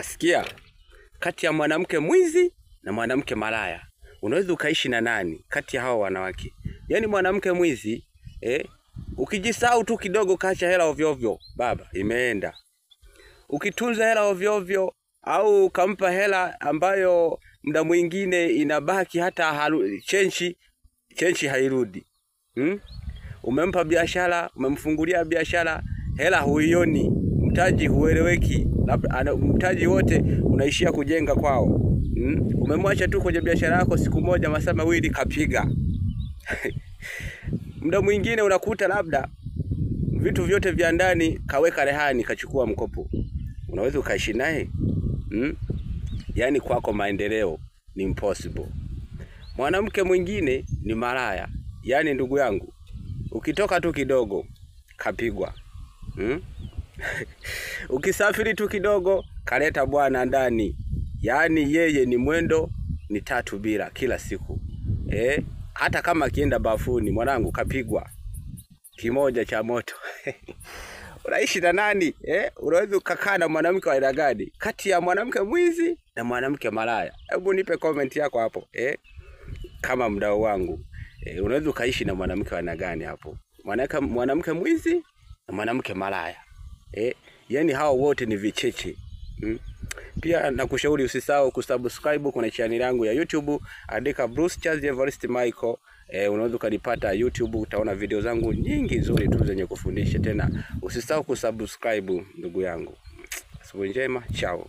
Sikia. Kati ya mwanamke mwizi na mwanamke malaya, unaweza ukaishi na nani kati ya hao wanawake? Yaani mwanamke mwizi, ukijisahau tu kidogo kaacha hela ovyo ovyo, baba, imeenda. Ukitunza hela ovyo ovyo au kampa hela ambayo muda mwingine inabaki hata chenchi hairudi. Umempa biashara, umemfungulia biashara, hela huioni, mtaji hueleweki, mtaji wote unaishia kujenga kwao. Umemwacha tu kwenye biashara yako, siku moja masaa mawili kapiga. Muda mwingine unakuta labda vitu vyote vya ndani kaweka rehani, kachukua mkopo. Unaweza ukaishi naye? Yaani kwako maendeleo ni impossible. Mwanamke mwingine ni malaya. Yaani ndugu yangu, ukitoka tu kidogo kapigwa. Ukisafiri tu kidogo kaleta bwana ndani. Yaani yeye ni mwendo ni 3 bila kila siku. Hata kama akienda bafuni, mwanangu kapigwa kimoja cha moto. Unaishi na nani? Unaweza ukakaa na mwanamke wa aina gani kati ya mwanamke mwizi na mwanamke malaya? Hebu nipe comment yako hapo. Kama mdau wangu, unaweza ukaishi na mwanamke wa aina gani hapo? Mwanamke mwizi na mwanamke malaya. Yaani hao wote ni vicheche. Pia nakushauri usisahau kusubscribe kwenye channel yangu ya YouTube, andika Bruce Charles Evarist Michael. Unaweza kunipata YouTube, utaona video zangu nyingi nzuri tu zenye kufundisha. Tena usisahau kusubscribe ndugu yangu. Siku njema, chao.